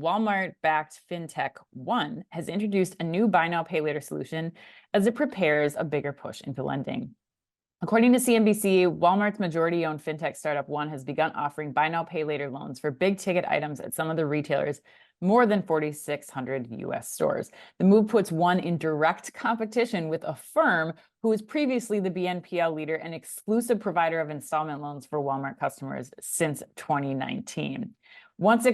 Walmart-backed fintech One has introduced a new buy now, pay later solution as it prepares a bigger push into lending. According to CNBC, Walmart's majority-owned fintech startup One has begun offering buy now, pay later loans for big-ticket items at some of the retailers' more than 4,600 U.S. stores. The move puts One in direct competition with Affirm, who was previously the BNPL leader and exclusive provider of installment loans for Walmart customers since 2019. One's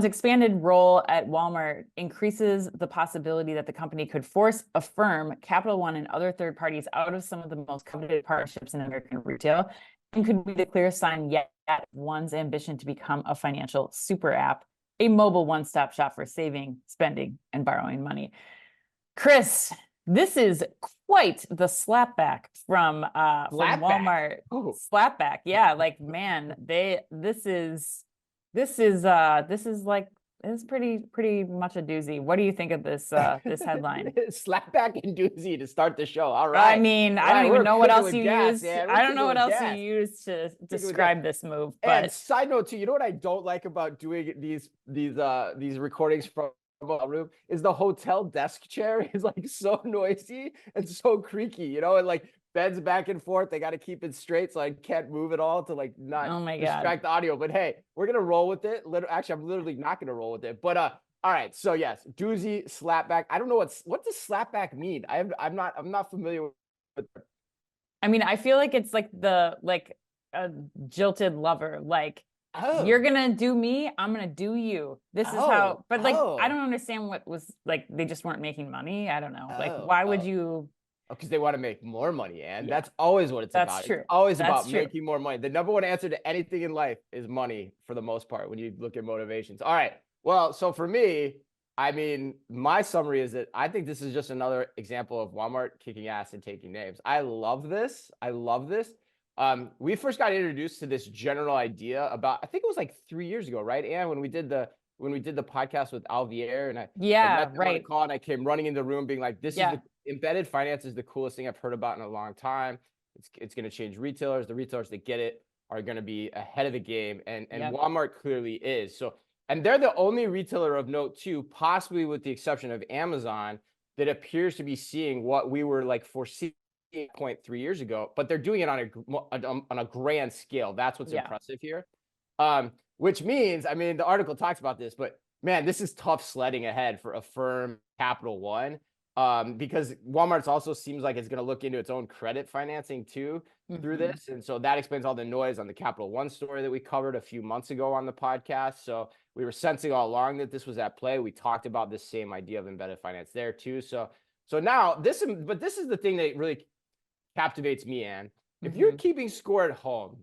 expanded role at Walmart increases the possibility that the company could force Affirm, Capital One, and other third parties out of some of the most coveted partnerships in American retail, and could be the clearest sign yet of One's ambition to become a financial super app, a mobile one-stop shop for saving, spending, and borrowing money. Chris, this is quite the slapback from Walmart. Oh. Slapback, yeah. Like, man, this is pretty much a doozy. What do you think of this this headline? Slapback and doozy to start the show. All right. I mean, I don't even know what else you used. I don't know what else you used to describe this move. But and side note too, you know what I don't like about doing these recordings from a room is the hotel desk chair is like so noisy and so creaky, you know, and like bends back and forth. They got to keep it straight, so I can't move at all to like not distract the audio. But hey, we're gonna roll with it. Actually, I'm literally not gonna roll with it. But all right. So yes, doozy, slapback. I don't know what does slapback mean. I'm not familiar with it. I mean, I feel like it's like a jilted lover. Like, you're gonna do me, I'm gonna do you. This is how. But like, I don't understand what was like. They just weren't making money. I don't know. Like, why would you? Because they want to make more money, and that's always what it's about. That's true. It's always about making more money. The number one answer to anything in life is money for the most part when you look at motivations. All right. Well, so for me, I mean, my summary is that I think this is just another example of Walmart kicking ass and taking names. I love this. We first got introduced to this general idea about, I think it was like 3 years ago, right? And when we did the podcast with Alvier, and I met them on a call, and I came running in the room being like, this is embedded finance is the coolest thing I've heard about in a long time. It's going to change retailers. The retailers that get it are going to be ahead of the game. And Walmart clearly is. So, and they're the only retailer of note too, possibly with the exception of Amazon, that appears to be seeing what we were like foreseeing 3 years ago, but they're doing it on a grand scale. That's what's impressive here. Which means, I mean, the article talks about this, but man, this is tough sledding ahead for Affirm, Capital One. Because Walmart's also seems like it's going to look into its own credit financing too through this. And so that explains all the noise on the Capital One story that we covered a few months ago on the podcast. So we were sensing all along that this was at play. We talked about this same idea of embedded finance there too. So now this is the thing that really captivates me, Ann. If you're keeping score at home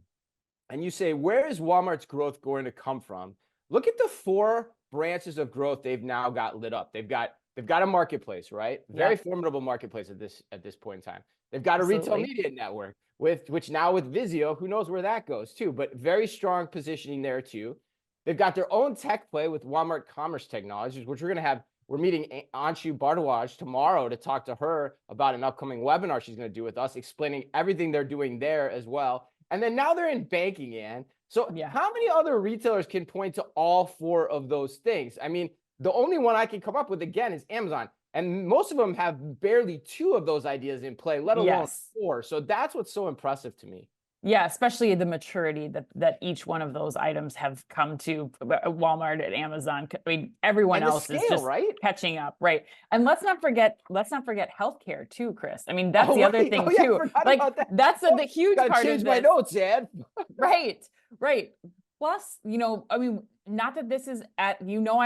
and you say, where is Walmart's growth going to come from? Look at the 4 branches of growth they've now got lit up. They've got a marketplace, right? Very formidable marketplace at this point in time. They've got a retail media network which now with Vizio, who knows where that goes too, but very strong positioning there too. They've got their own tech play with Walmart Commerce Technologies, which we're meeting Anshu Bardwaj tomorrow to talk to her about an upcoming webinar she's going to do with us, explaining everything they're doing there as well. And then now they're in banking, Ann. So how many other retailers can point to all 4 of those things? I mean, the only one I can come up with, again, is Amazon. And most of them have barely 2 of those ideas in play, let alone 4. So that's what's so impressive to me. Yeah, especially the maturity that each one of those items have come to Walmart and Amazon. I mean, everyone else is just catching up, right? And let's not forget healthcare too, Chris. I mean, that's the other thing too. Like that's the huge part of this. Change my notes, Ed. Right. Plus, you know, I mean, not that this is I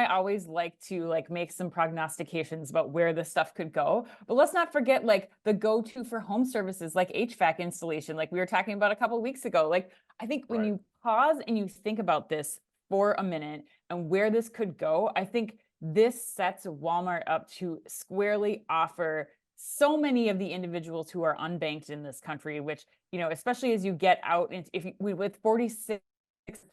always like to make some prognostications about where this stuff could go, but let's not forget the go-to for home services like HVAC installation, like we were talking about a couple of weeks ago. Like, I think when you pause and you think about this for a minute and where this could go, I think this sets Walmart up to squarely offer so many of the individuals who are unbanked in this country, which, you know, especially as you get out, with 46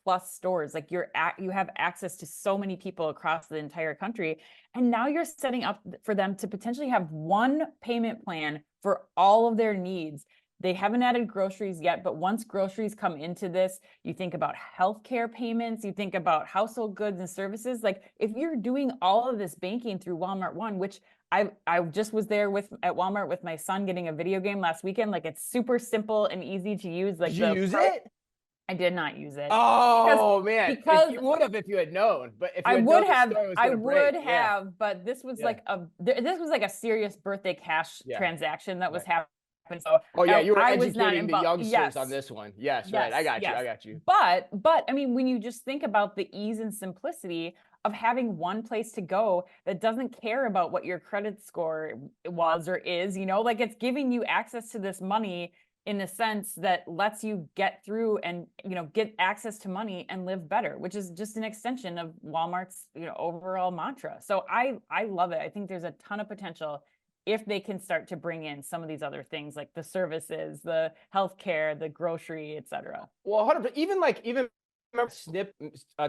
plus stores, like you have access to so many people across the entire country, and now you're setting up for them to potentially have one payment plan for all of their needs. They haven't added groceries yet, but once groceries come into this, you think about healthcare payments, you think about household goods and services. Like if you're doing all of this banking through Walmart One, which I just was there at Walmart with my son getting a video game last weekend. Like it's super simple and easy to use. Like Did you use it? I did not use it Oh man, if because you would have, if you had known, but if you I had would known the have, story was I gonna break, would yeah, have, but this was yeah, this was like a serious birthday cash yeah, transaction that was right. happening. So Oh yeah, you were I was not educating the involved. youngsters on Yes, this one. Yes, right. I yes, got you. yes. I got you. But I mean, when you just think about the ease and simplicity of having one place to go that doesn't care about what your credit score was or is, like it's giving you access to this money in a sense that lets you get through and get access to money and live better, which is just an extension of Walmart's overall mantra. So I love it. I think there's a ton of potential if they can start to bring in some of these other things like the services, the healthcare, the grocery, etc. Well, 100%. Even remember Snip,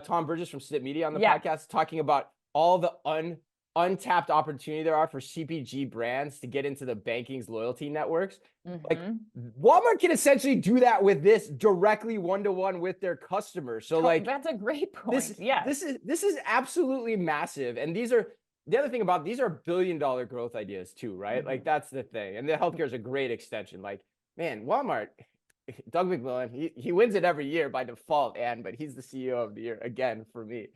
Tom Burgess from Snip Media on the Yeah. podcast talking about all the untapped opportunity there are for CPG brands to get into the banking's loyalty networks. Like Mm-hmm. Walmart can essentially do that with this directly one-to-one with their customers. So like That's a great point. Yes. this is absolutely massive. And these are the other thing about these are billion-dollar growth ideas too, right? Like that's the thing. And the healthcare is a great extension. Like, man, Walmart, Doug McMillon, he wins it every year by default, but he's the CEO of the year again for me.